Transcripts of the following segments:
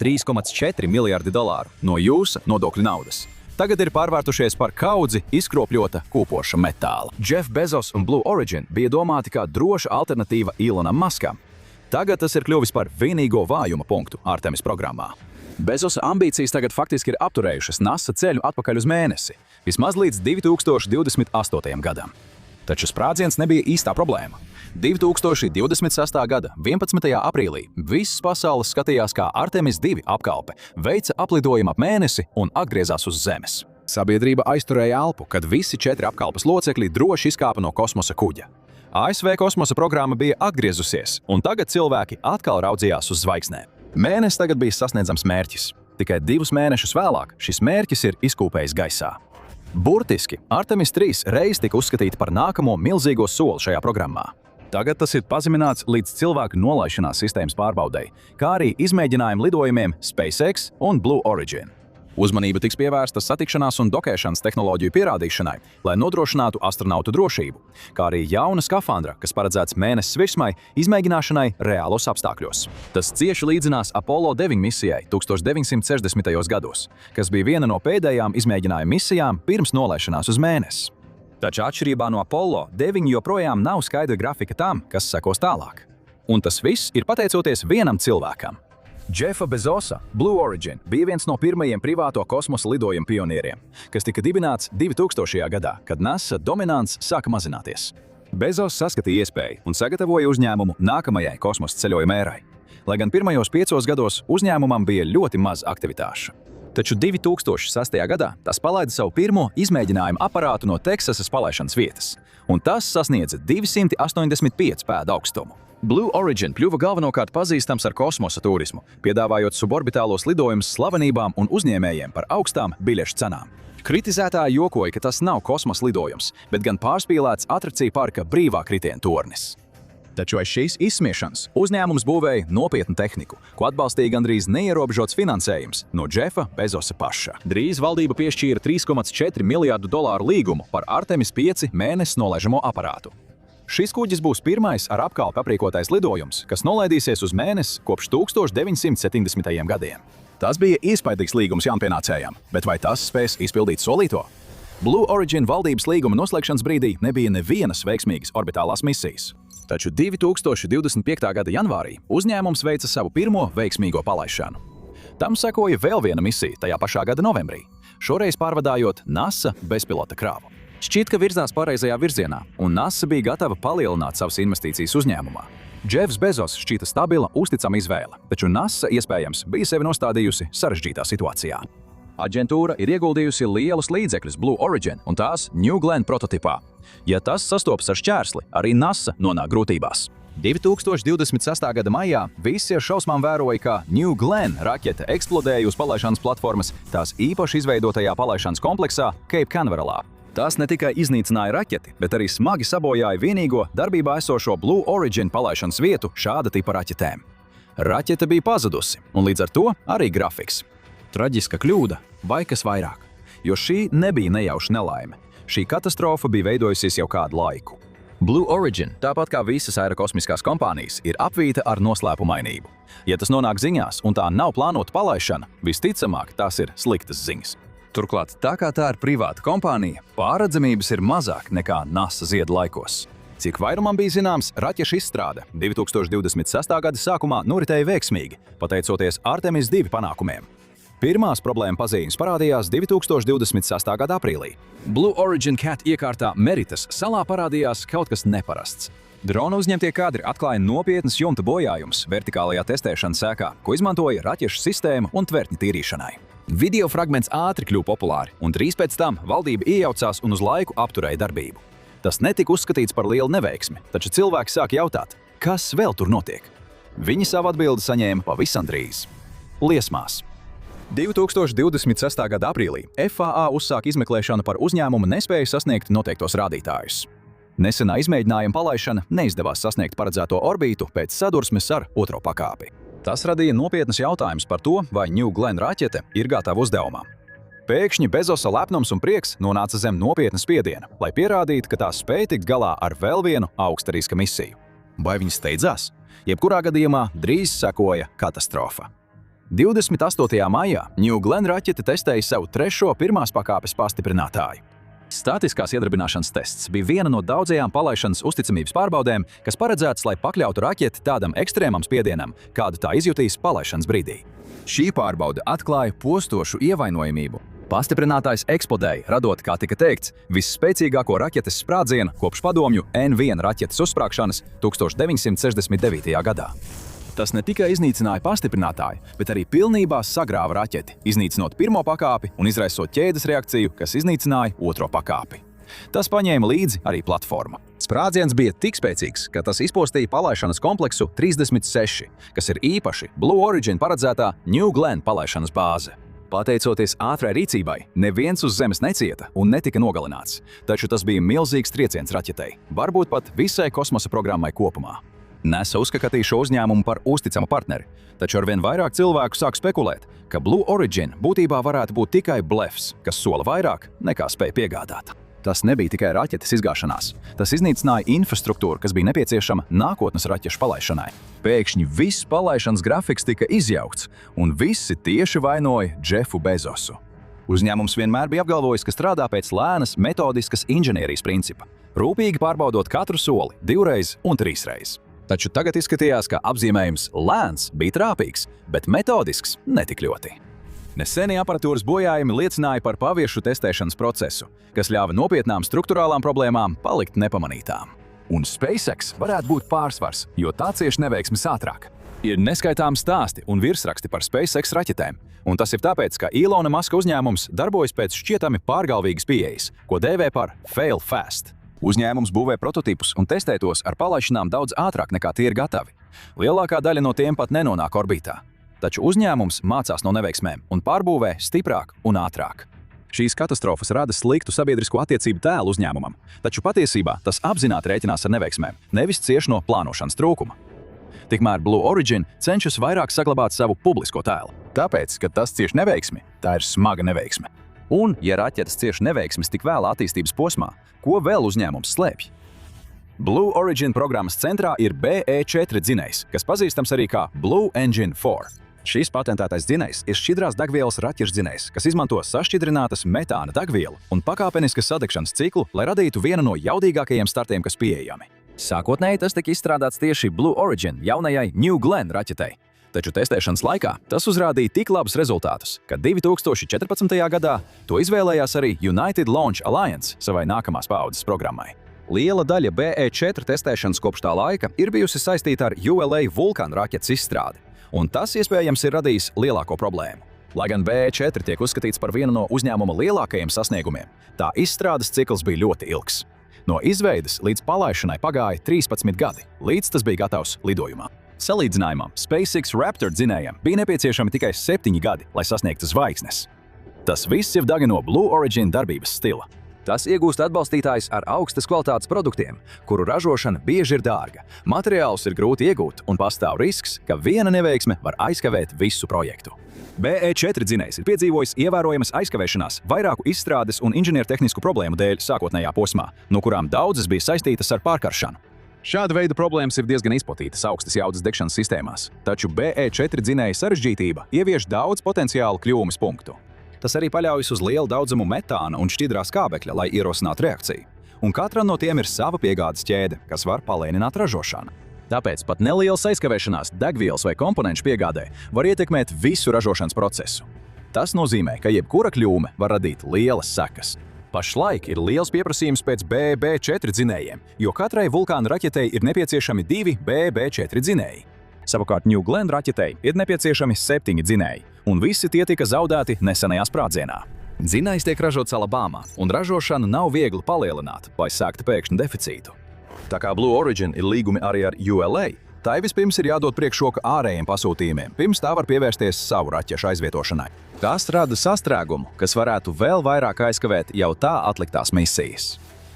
$3,4 miljardi no jūsu nodokļu naudas. Tagad ir pārvērtušies par kaudzi izkropļota kūpoša metāla. Jeff Bezos un Blue Origin bija domāti kā droša alternatīva Elonam Muskam. Tagad tas ir kļuvis par vienīgo vājuma punktu Artemis programmā. Bezosa ambīcijas tagad faktiski ir apturējušas NASA ceļu atpakaļ uz mēnesi, vismaz līdz 2028. gadam. Taču sprādziens nebija īstā problēma. 2026. gada 11. aprīlī visas pasaules skatījās, kā Artemis 2 apkalpe veica aplidojumu ap mēnesi un atgriezās uz Zemes. Sabiedrība aizturēja elpu, kad visi 4 apkalpes locekļi droši izkāpa no kosmosa kuģa. ASV kosmosa programma bija atgriezusies, un tagad cilvēki atkal raudzījās uz zvaigznēm. Mēnesis tagad bija sasniedzams mērķis. Tikai 2 mēnešus vēlāk šis mērķis ir izkūpējis gaisā. Burtiski Artemis 3 reiz tika uzskatīta par nākamo milzīgo soli šajā programmā. Tagad tas ir pazemināts līdz cilvēku nolaišanās sistēmas pārbaudei, kā arī izmēģinājumu lidojumiem SpaceX un Blue Origin. Uzmanība tiks pievērsta satikšanās un dokēšanas tehnoloģiju pierādīšanai, lai nodrošinātu astronautu drošību, kā arī jauna skafandra, kas paredzēts mēnesis virsmai, izmēģināšanai reālos apstākļos. Tas cieši līdzinās Apollo 9 misijai 1960. gados, kas bija viena no pēdējām izmēģinājuma misijām pirms nolaišanās uz mēnesi. Taču atšķirībā no Apollo 9 joprojām nav skaidra grafika tam, kas sekos tālāk. Un tas viss ir pateicoties vienam cilvēkam. Jeffa Bezosa Blue Origin bija viens no pirmajiem privāto kosmosa lidojumu pionieriem, kas tika dibināts 2000. gadā, kad NASA dominants sāka mazināties. Bezos saskatīja iespēju un sagatavoja uzņēmumu nākamajai kosmosa ceļojuma ērai, lai gan pirmajos 5 gados uzņēmumam bija ļoti maz aktivitāšu. Taču 2006. gadā tas palaida savu pirmo izmēģinājumu aparātu no Teksasas palaišanas vietas, un tas sasniedza 285 pēdu augstumu. Blue Origin kļuva galvenokārt pazīstams ar kosmosa turismu, piedāvājot suborbitālos lidojumus slavenībām un uzņēmējiem par augstām biļešu cenām. Kritizētāji jokoja, ka tas nav kosmosa lidojums, bet gan pārspīlēts atrakciju parka brīvā kritiena tornis. Taču aiz šīs izsmiešanas uzņēmums būvēja nopietnu tehniku, ko atbalstīja gandrīz neierobežots finansējums no Jeffa Bezosa paša. Drīz valdība piešķīra $3,4 miljardu līgumu par Artemis 5 mēnesi nolaižamo aparātu. Šis kuģis būs pirmais ar apkalpi aprīkotais lidojums, kas nolaidīsies uz mēnesi kopš 1970. gadiem. Tas bija iespaidīgs līgums jaunpienācējam, bet vai tas spēs izpildīt solīto? Blue Origin valdības līguma noslēgšanas brīdī nebija nevienas veiksmīgas orbitālās misijas. Taču 2025. gada janvārī uzņēmums veica savu pirmo veiksmīgo palaišanu. Tam sekoja vēl viena misija tajā pašā gada novembrī, šoreiz pārvadājot NASA bezpilota krāvu. Šķiet, ka virzās pareizajā virzienā, un NASA bija gatava palielināt savas investīcijas uzņēmumā. Jeffs Bezos šķita stabila, uzticama izvēle, taču NASA iespējams bija sevi nostādījusi sarežģītā situācijā. Aģentūra ir ieguldījusi lielus līdzekļus Blue Origin un tās New Glenn prototipā. Ja tas sastopas ar šķērsli, arī NASA nonāk grūtībās. 2026. gada maijā visi ar šausmām vēroja, ka New Glenn raķete eksplodēja uz palaišanas platformas tās īpaši izveidotajā palaišanas kompleksā Cape Canaveralā. Tas ne tikai iznīcināja raķeti, bet arī smagi sabojāja vienīgo darbībā esošo Blue Origin palaišanas vietu šāda tipa raķetēm. Raķete bija pazudusi, un līdz ar to arī grafiks. Traģiska kļūda vai kas vairāk, jo šī nebija nejauša nelaime. Šī katastrofa bija veidojusies jau kādu laiku. Blue Origin, tāpat kā visas aerokosmiskās kompānijas, ir apvīta ar noslēpumainību. Ja tas nonāk ziņās un tā nav plānota palaišana, visticamāk tās ir sliktas ziņas. Turklāt, tā kā tā ir privāta kompānija, pārredzamības ir mazāk nekā NASA ziedu laikos. Cik vairumam bija zināms, raķešu izstrāde 2026. gada sākumā noritēja veiksmīgi, pateicoties Artemis 2 panākumiem. Pirmās problēma pazīmes parādījās 2026. gada aprīlī. Blue Origin Cat iekārtā Meritas salā parādījās kaut kas neparasts. Drona uzņemtie kadri atklāja nopietnas jumta bojājumus vertikālajā testēšanas sēkā, ko izmantoja raķešu sistēmu un tvertņu tīrīšanai. Video fragments ātri kļuva populāri, un drīz pēc tam valdība iejaucās un uz laiku apturēja darbību. Tas netika uzskatīts par lielu neveiksmi, taču cilvēki sāka jautāt, kas vēl tur notiek. Viņi savu atbildi saņēma pavisam drīz. Liesmās. 2026. gada aprīlī FAA uzsāka izmeklēšanu par uzņēmumu nespēju sasniegt noteiktos rādītājus. Nesenā izmēģinājuma palaišana neizdevās sasniegt paredzēto orbītu pēc sadursmes ar otro pakāpi. Tas radīja nopietnas jautājumus par to, vai New Glenn raķete ir gatava uzdevumam. Pēkšņi Bezosa lepnums un prieks nonāca zem nopietna spiediena, lai pierādītu, ka tā spēja tikt galā ar vēl vienu augsta riska misiju. Vai viņi steidzās? Jebkurā gadījumā drīz sekoja katastrofa. 28. maijā New Glenn raķete testēja savu trešo pirmās pakāpes pastiprinātāju. Statiskās iedarbināšanas tests bija viena no daudzajām palaišanas uzticamības pārbaudēm, kas paredzētas, lai pakļautu raķeti tādam ekstrēmam spiedienam, kādu tā izjutīs palaišanas brīdī. Šī pārbaude atklāja postošu ievainojamību. Pastiprinātājs eksplodēja, radot, kā tika teikts, visspēcīgāko raķetes sprādzienu kopš padomju N1 raķetes uzsprāgšanas 1969. gadā. Tas ne tikai iznīcināja pastiprinātāju, bet arī pilnībā sagrāva raķeti, iznīcinot pirmo pakāpi un izraisot ķēdes reakciju, kas iznīcināja otro pakāpi. Tas paņēma līdzi arī platformu. Sprādziens bija tik spēcīgs, ka tas izpostīja palaišanas kompleksu 36, kas ir īpaši Blue Origin paredzētā New Glenn palaišanas bāze. Pateicoties ātrai rīcībai, neviens uz zemes necieta un netika nogalināts, taču tas bija milzīgs trieciens raķetei, varbūt pat visai kosmosa programmai kopumā. NASA uzskatīja šo uzņēmumu par uzticamu partneri, taču arvien vairāk cilvēku sāk spekulēt, ka Blue Origin būtībā varētu būt tikai blefs, kas sola vairāk nekā spēj piegādāt. Tas nebija tikai raķetes izgāšanās. Tas iznīcināja infrastruktūru, kas bija nepieciešama nākotnes raķešu palaišanai. Pēkšņi viss palaišanas grafiks tika izjaukts, un visi tieši vainoja Jeffu Bezosu. Uzņēmums vienmēr bija apgalvojis, ka strādā pēc lēnas, metodiskas inženierijas principa, rūpīgi pārbaudot katru soli 2 un 3. Taču tagad izskatījās, ka apzīmējums lēns bija trāpīgs, bet metodisks netik ļoti. Nesenie aparatūras bojājumi liecināja par paviešu testēšanas procesu, kas ļāva nopietnām struktūrālām problēmām palikt nepamanītām. Un SpaceX varētu būt pārsvars, jo tā cieš neveiksmes ātrāk. Ir neskaitāmi stāsti un virsraksti par SpaceX raķetēm, un tas ir tāpēc, ka Ilona Maska uzņēmums darbojas pēc šķietami pārgalvīgas pieejas, ko dēvē par fail fast. Uzņēmums būvē prototipus un testē tos ar palaišanām daudz ātrāk nekā tie ir gatavi. Lielākā daļa no tiem pat nenonāk orbītā. Taču uzņēmums mācās no neveiksmēm un pārbūvē stiprāk un ātrāk. Šīs katastrofas rada sliktu sabiedrisko attiecību tēlu uzņēmumam, taču patiesībā tas apzināti rēķinās ar neveiksmēm, nevis cieš no plānošanas trūkuma. Tikmēr Blue Origin cenšas vairāk saglabāt savu publisko tēlu. Tāpēc, kad tas cieš neveiksmi, tā ir smaga neveiksme. Un, ja raķetes cieš neveiksmes tik vēlā attīstības posmā, ko vēl uzņēmums slēpj? Blue Origin programmas centrā ir BE4 dzinējs, kas pazīstams arī kā Blue Engine 4. Šis patentētais dzinējs ir šķidrās degvielas raķešu dzinējs, kas izmanto sašķidrinātas metāna degvielu un pakāpeniskas sadegšanas ciklu, lai radītu vienu no jaudīgākajiem startiem, kas pieejami. Sākotnēji tas tika izstrādāts tieši Blue Origin jaunajai New Glenn raķetei. Taču testēšanas laikā tas uzrādīja tik labus rezultātus, ka 2014. gadā to izvēlējās arī United Launch Alliance savai nākamās paaudzes programmai. Liela daļa BE4 testēšanas kopš tā laika ir bijusi saistīta ar ULA Vulcan raķetes izstrādi, un tas iespējams ir radījis lielāko problēmu. Lai gan BE4 tiek uzskatīts par vienu no uzņēmuma lielākajiem sasniegumiem, tā izstrādes cikls bija ļoti ilgs. No izveides līdz palaišanai pagāja 13 gadi, līdz tas bija gatavs lidojumā. Salīdzinājumam, SpaceX Raptor dzinējam bija nepieciešami tikai 7 gadi, lai sasniegtu zvaigznes. Tas viss ir daļa no Blue Origin darbības stila. Tas iegūst atbalstītājs ar augstas kvalitātes produktiem, kuru ražošana bieži ir dārga, materiālus ir grūti iegūt un pastāv risks, ka viena neveiksme var aizkavēt visu projektu. BE4 dzinējs ir piedzīvojis ievērojamas aizkavēšanās vairāku izstrādes un inženiertehnisku problēmu dēļ sākotnējā posmā, no kurām daudzas bija saistītas ar pārkaršanu. Šāda veida problēmas ir diezgan izplatītas augstas jaudas degšanas sistēmās, taču BE4 dzinēja sarežģītība ievieš daudz potenciālu kļūmes punktu. Tas arī paļaujas uz lielu daudzumu metāna un šķidrā skābekļa, lai ierosinātu reakciju. Un katram no tiem ir sava piegādes ķēde, kas var palēnināt ražošanu. Tāpēc pat nelielas aizkavēšanās degvielas vai komponentu piegādē var ietekmēt visu ražošanas procesu. Tas nozīmē, ka jebkura kļūme var radīt lielas sekas. Pašlaik ir liels pieprasījums pēc BB4 dzinējiem, jo katrai vulkāna raķetei ir nepieciešami 2 BB4 dzinēji. Savukārt New Glenn raķetei ir nepieciešami 7 dzinēji, un visi tie tika zaudēti nesenajā sprādzienā. Dzinējs tiek ražots Alabāmā, un ražošanu nav viegli palielināt, lai sāktu pēkšņu deficītu. Tā kā Blue Origin ir līgumi arī ar ULA, tai vispirms ir jādod priekšroka ārējiem pasūtījumiem, pirms tā var pievērsties savu raķešu aizvietošanai. Tas rada sastrēgumu, kas varētu vēl vairāk aizkavēt jau tā atliktās misijas.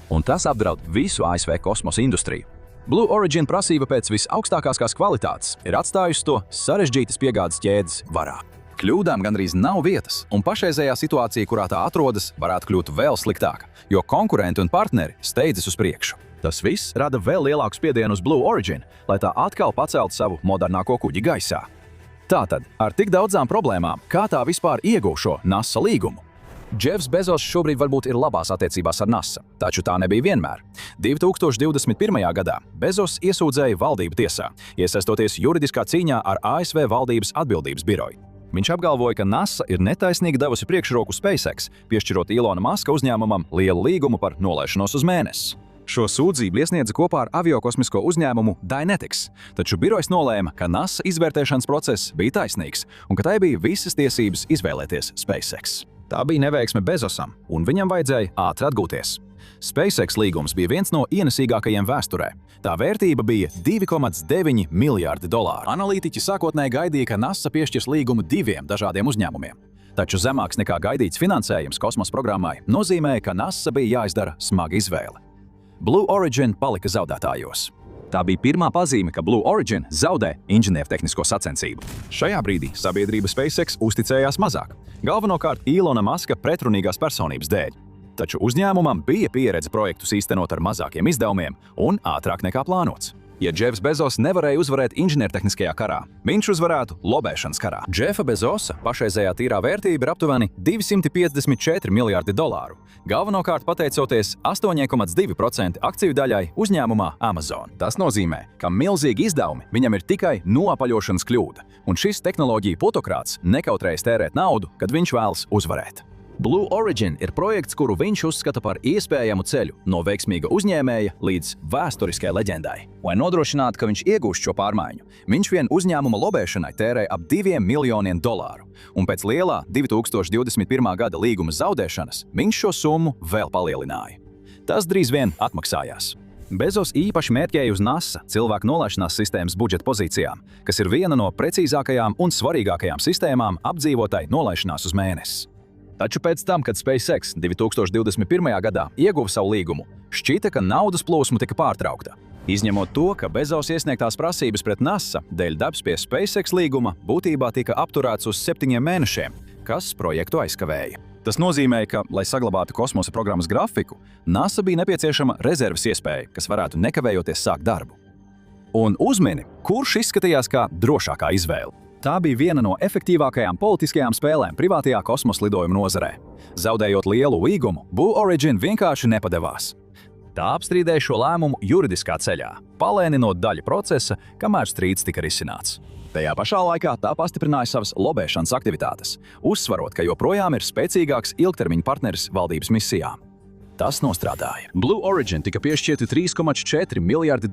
Un tas apdraud visu ASV kosmosa industriju. Blue Origin prasība pēc visaugstākās kvalitātes ir atstājusi to sarežģītas piegādes ķēdes varā. Kļūdām gandrīz nav vietas, un pašreizējā situācija, kurā tā atrodas, varētu kļūt vēl sliktāka, jo konkurenti un partneri steidzas uz priekšu. Tas viss rada vēl lielāku spiedienu uz Blue Origin, lai tā atkal paceltu savu modernāko kuģi gaisā. Tātad, ar tik daudzām problēmām, kā tā vispār iegūs šo NASA līgumu? Jeffs Bezos šobrīd varbūt ir labās attiecībās ar NASA, taču tā nebija vienmēr. 2021. gadā Bezos iesūdzēja valdību tiesā, iesaistoties juridiskā cīņā ar ASV valdības atbildības biroju. Viņš apgalvoja, ka NASA ir netaisnīgi devusi priekšroku SpaceX, piešķirot Ilona Maska uzņēmumam lielu līgumu par nolaišanos uz Mēnesi. Šo sūdzību iesniedza kopā ar aviokosmisko uzņēmumu Dynetics, taču birojs nolēma, ka NASA izvērtēšanas process bija taisnīgs un ka tai bija visas tiesības izvēlēties SpaceX. Tā bija neveiksme Bezosam, un viņam vajadzēja ātri atgūties. SpaceX līgums bija viens no ienesīgākajiem vēsturē. Tā vērtība bija $2,9 miljārdi. Analītiķi sākotnēji gaidīja, ka NASA piešķirs līgumu 2 dažādiem uzņēmumiem. Taču zemāks nekā gaidīts finansējums kosmosa programmai nozīmēja, ka NASA bija jāizdara smaga izvēle. Blue Origin palika zaudētājos. Tā bija pirmā pazīme, ka Blue Origin zaudē inženiertehnisko sacensību. Šajā brīdī sabiedrība SpaceX uzticējās mazāk, galvenokārt Ilona Maska pretrunīgās personības dēļ. Taču uzņēmumam bija pieredze projektus īstenot ar mazākiem izdevumiem un ātrāk nekā plānots. Ja Jeffs Bezos nevarēja uzvarēt inženiertehniskajā karā, viņš uzvarētu lobēšanas karā. Jeffa Bezosa pašreizējā tīrā vērtība ir aptuveni $254 miljārdi, galvenokārt pateicoties 8,2% akciju daļai uzņēmumā Amazon. Tas nozīmē, ka milzīgi izdevumi viņam ir tikai noapaļošanas kļūda, un šis tehnoloģiju plutokrāts nekautrējas tērēt naudu, kad viņš vēlas uzvarēt. Blue Origin ir projekts, kuru viņš uzskata par iespējamu ceļu no veiksmīga uzņēmēja līdz vēsturiskai leģendai. Lai nodrošinātu, ka viņš iegūst šo pārmaiņu, viņš vien uzņēmuma lobēšanai tērēja ap $2 miljoniem, un pēc lielā 2021. gada līguma zaudēšanas viņš šo summu vēl palielināja. Tas drīz vien atmaksājās. Bezos īpaši mērķēja uz NASA cilvēku nolaišanās sistēmas budžeta pozīcijām, kas ir viena no precīzākajām un svarīgākajām sistēmām apdzīvotai nolaišanās uz Mēnesi. Taču pēc tam, kad SpaceX 2021. gadā ieguva savu līgumu, šķita, ka naudas plūsma tika pārtraukta. Izņemot to, ka Bezos iesniegtās prasības pret NASA dēļ darbs pie SpaceX līguma būtībā tika apturēts uz 7 mēnešiem, kas projektu aizkavēja. Tas nozīmē, ka, lai saglabātu kosmosa programmas grafiku, NASA bija nepieciešama rezerves iespēja, kas varētu nekavējoties sākt darbu. Un uzmini, kurš izskatījās kā drošākā izvēle? Tā bija viena no efektīvākajām politiskajām spēlēm privātajā kosmosa lidojuma nozarē. Zaudējot lielu līgumu, Blue Origin vienkārši nepadevās. Tā apstrīdēja šo lēmumu juridiskā ceļā, palēninot daļu procesa, kamēr strīds tika risināts. Tajā pašā laikā tā pastiprināja savas lobēšanas aktivitātes, uzsvarot, ka joprojām ir spēcīgāks ilgtermiņa partneris valdības misijām. Tas nostrādāja. Blue Origin tika piešķirti $3,4 miljārdi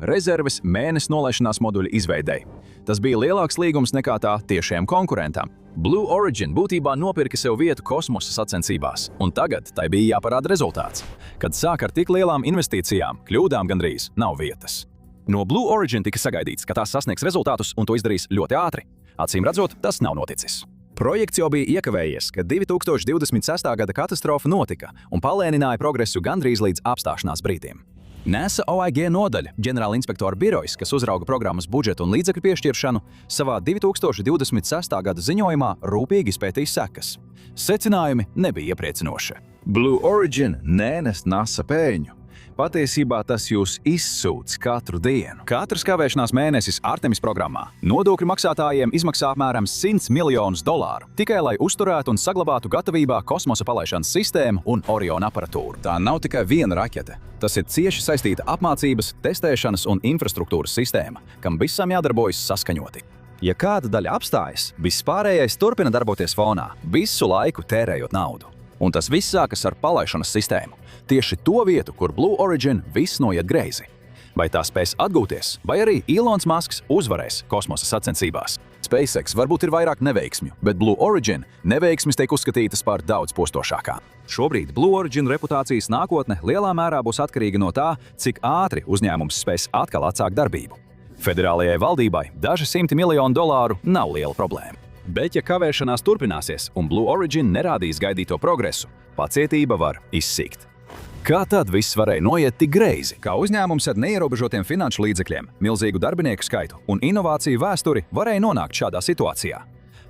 rezerves Mēnesi nolaišanās moduļa izveidei. Tas bija lielāks līgums nekā tā tiešiem konkurentam. Blue Origin būtībā nopirka sev vietu kosmosa sacensībās, un tagad tai bija jāparāda rezultāts. Kad sāk ar tik lielām investīcijām, kļūdām gandrīz nav vietas. No Blue Origin tika sagaidīts, ka tās sasniegs rezultātus un to izdarīs ļoti ātri. Acīm redzot, tas nav noticis. Projekts jau bija iekavējies, kad 2026. gada katastrofa notika un palēnināja progresu gandrīz līdz apstāšanās brīdim. NASA OIG nodaļa, ģenerāla inspektora birojs, kas uzrauga programmas budžetu un līdzekļu piešķiršanu, savā 2026. gada ziņojumā rūpīgi izpētīja sekas. Secinājumi nebija iepriecinoši. Blue Origin nenes NASA pēļņu. Patiesībā tas jūs izsūc katru dienu. Katrs kavēšanās mēnesis Artemis programmā nodokļu maksātājiem izmaksā apmēram $100 miljonus, tikai lai uzturētu un saglabātu gatavībā kosmosa palaišanas sistēmu un Orion aparatūru. Tā nav tikai viena raķete. Tas ir cieši saistīta apmācības, testēšanas un infrastruktūras sistēma, kam visam jādarbojas saskaņoti. Ja kāda daļa apstājas, viss pārējais turpina darboties fonā, visu laiku tērējot naudu. Un tas viss sākas ar palaišanas sistēmu. Tieši to vietu, kur Blue Origin viss noiet greizi. Vai tā spēs atgūties, vai arī Ilons Masks uzvarēs kosmosa sacensībās? SpaceX varbūt ir vairāk neveiksmju, bet Blue Origin neveiksmes tiek uzskatītas par daudz postošākām. Šobrīd Blue Origin reputācijas nākotne lielā mērā būs atkarīga no tā, cik ātri uzņēmums spēs atkal atsākt darbību. Federālajai valdībai daži $100 miljonu nav liela problēma. Bet, ja kavēšanās turpināsies un Blue Origin nerādīs gaidīto progresu, pacietība var izsīkt. Kā tad viss varēja noiet tik greizi? Kā uzņēmums ar neierobežotiem finanšu līdzekļiem, milzīgu darbinieku skaitu un inovāciju vēsturi varēja nonākt šādā situācijā?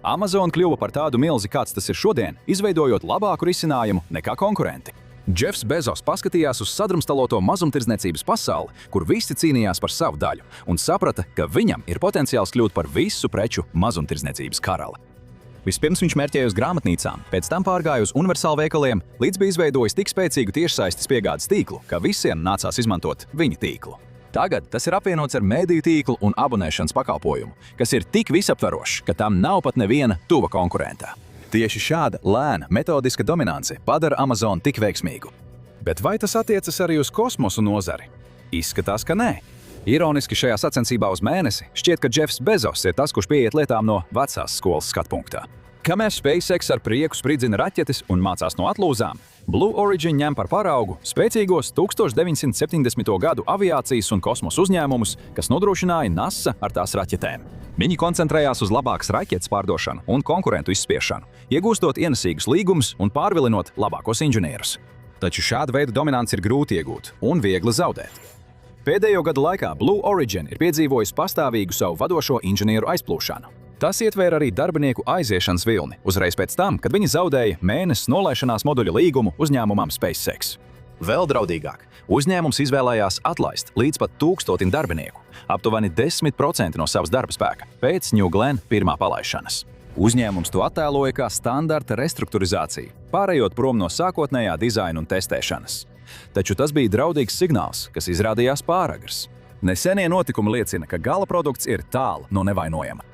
Amazon kļuva par tādu milzi, kāds tas ir šodien, izveidojot labāku risinājumu nekā konkurenti. Jeffs Bezos paskatījās uz sadrumstaloto mazumtirdzniecības pasauli, kur visi cīnījās par savu daļu, un saprata, ka viņam ir potenciāls kļūt par visu preču mazumtirdzniecības karali. Vispirms viņš mērķēja uz grāmatnīcām, pēc tam pārgāja uz universālu veikaliem, līdz bija izveidojis tik spēcīgu tiešsaistes piegādes tīklu, ka visiem nācās izmantot viņa tīklu. Tagad tas ir apvienots ar mēdīju tīklu un abonēšanas pakalpojumu, kas ir tik visaptverošs, ka tam nav pat neviena tuva konkurenta. Tieši šāda lēna, metodiska dominance padara Amazon tik veiksmīgu. Bet vai tas attiecas arī uz kosmosu nozari? Izskatās, ka nē. Ironiski šajā sacensībā uz mēnesi šķiet, ka Jeffs Bezos ir tas, kurš pieiet lietām no vecās skolas skatpunktā. Kamēr SpaceX ar prieku spridzina raķetes un mācās no atlūzām, Blue Origin ņem par paraugu spēcīgos 1970. gadu aviācijas un kosmosa uzņēmumus, kas nodrošināja NASA ar tās raķetēm. Viņi koncentrējās uz labākas raķetes pārdošanu un konkurentu izspiešanu, iegūstot ienesīgus līgumus un pārvilinot labākos inženierus. Taču šāda veida dominanci ir grūti iegūt un viegli zaudēt. Pēdējo gadu laikā Blue Origin ir piedzīvojis pastāvīgu savu vadošo inženieru aizplūšanu. Tas ietvēra arī darbinieku aiziešanas vilni, uzreiz pēc tam, kad viņi zaudēja mēnesis nolaišanās moduļa līgumu uzņēmumam SpaceX. Vēl draudīgāk, uzņēmums izvēlējās atlaist līdz pat 1000 darbinieku, aptuveni 10% no savas darba spēka, pēc New Glenn pirmā palaišanas. Uzņēmums to attēloja kā standarta restruktūrizāciju, pārējot prom no sākotnējā dizaina un testēšanas. Taču tas bija draudīgs signāls, kas izrādījās pāragrs. Nesenie notikumi liecina, ka gala produkts ir tālu no nevainojama.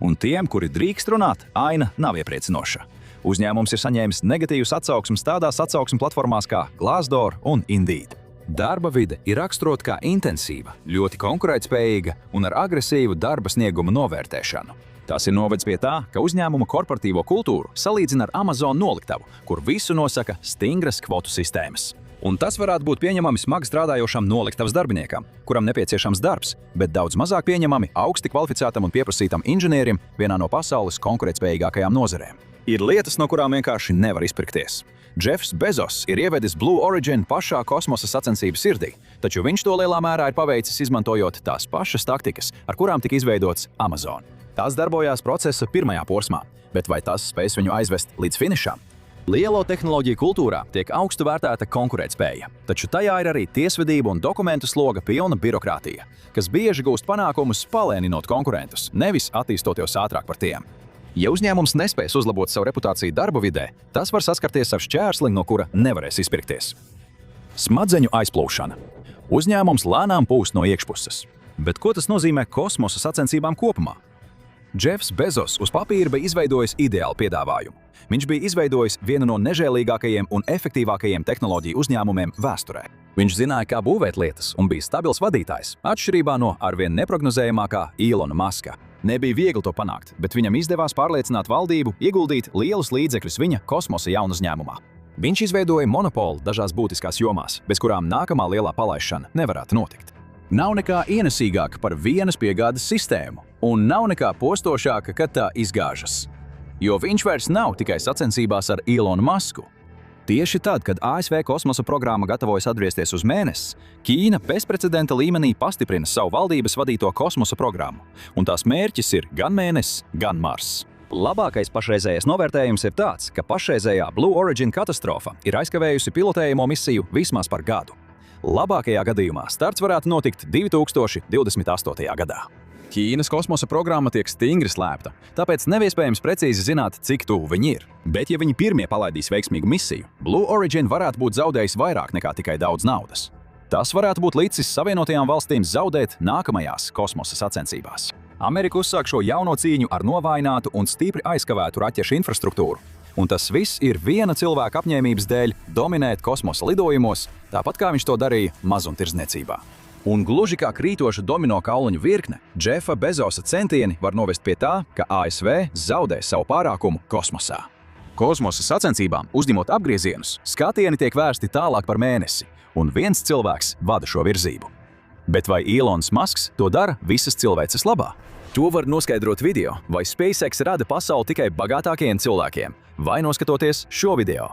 Un tiem, kuri drīkst runāt, aina nav iepriecinoša. Uzņēmums ir saņēmis negatīvas atsauksmes tādās atsauksmes platformās kā Glassdoor un Indeed. Darba vide ir raksturota kā intensīva, ļoti konkurētspējīga un ar agresīvu darba snieguma novērtēšanu. Tas ir novedis pie tā, ka uzņēmuma korporatīvo kultūru salīdzina ar Amazon noliktavu, kur visu nosaka stingras kvotu sistēmas. Un tas varētu būt pieņemami smagi strādājošam noliktavas darbiniekam, kuram nepieciešams darbs, bet daudz mazāk pieņemami augsti kvalificētam un pieprasītam inženierim vienā no pasaules konkurētspējīgākajām nozarēm. Ir lietas, no kurām vienkārši nevar izpirkties. Jeffs Bezos ir ievedis Blue Origin pašā kosmosa sacensību sirdī, taču viņš to lielā mērā ir paveicis izmantojot tās pašas taktikas, ar kurām tika izveidots Amazon. Tās darbojās procesa pirmajā posmā, bet vai tas spēs viņu aizvest līdz finišam? Lielo tehnoloģiju kultūrā tiek augstu vērtēta konkurētspēja, taču tajā ir arī tiesvedība un dokumentu sloga pilna birokrātija, kas bieži gūst panākumus palēninot konkurentus, nevis attīstoties ātrāk par tiem. Ja uzņēmums nespēs uzlabot savu reputāciju darba vidē, tas var saskarties ar šķērsli, no kura nevarēs izpirkties. Smadzeņu aizplūšana. Uzņēmums lēnām pūst no iekšpuses. Bet ko tas nozīmē kosmosa sacensībām kopumā? Jeffs Bezos uz papīra bija izveidojis ideālu piedāvājumu. Viņš bija izveidojis vienu no nežēlīgākajiem un efektīvākajiem tehnoloģiju uzņēmumiem vēsturē. Viņš zināja, kā būvēt lietas un bija stabils vadītājs, atšķirībā no arvien neprognozējamākā Ilona Maska. Nebija viegli to panākt, bet viņam izdevās pārliecināt valdību ieguldīt lielus līdzekļus viņa kosmosa jaunuzņēmumā. Viņš izveidoja monopolu dažās būtiskās jomās, bez kurām nākamā lielā palaišana nevarētu notikt. Nav nekā ienesīgāka par vienas piegādes sistēmu, un nav nekā postošāka, kad tā izgāžas. Jo viņš vairs nav tikai sacensībās ar Ilonu Masku. Tieši tad, kad ASV kosmosa programma gatavojas atgriezties uz mēnesi, Ķīna bezprecedenta līmenī pastiprina savu valdības vadīto kosmosa programmu, un tās mērķis ir gan mēnesis, gan Mars. Labākais pašreizējais novērtējums ir tāds, ka pašreizējā Blue Origin katastrofa ir aizkavējusi pilotējamo misiju vismaz par gadu. Labākajā gadījumā starts varētu notikt 2028. gadā. Ķīnas kosmosa programma tiek stingri slēpta, tāpēc nav iespējams precīzi zināt, cik tuvu viņi ir. Bet ja viņi pirmie palaidīs veiksmīgu misiju, Blue Origin varētu būt zaudējis vairāk nekā tikai daudz naudas. Tas varētu būt līdzis Savienotajām valstīm zaudēt nākamajās kosmosa sacensībās. Amerika uzsāk šo jauno cīņu ar novājinātu un stipri aizkavētu raķešu infrastruktūru. Un tas viss ir viena cilvēka apņēmības dēļ dominēt kosmosa lidojumos, tāpat kā viņš to darīja mazumtirdzniecībā. Un gluži kā krītoša domino kauliņu virkne, Jeffa Bezosa centieni var novest pie tā, ka ASV zaudē savu pārākumu kosmosā. Kosmosa sacensībām, uzņemot apgriezienus, skatieni tiek vērsti tālāk par mēnesi, un viens cilvēks vada šo virzību. Bet vai Ilons Masks to dara visas cilvēces labā? To var noskaidrot video, vai SpaceX rada pasauli tikai bagātākajiem cilvēkiem, vai noskatoties šo video.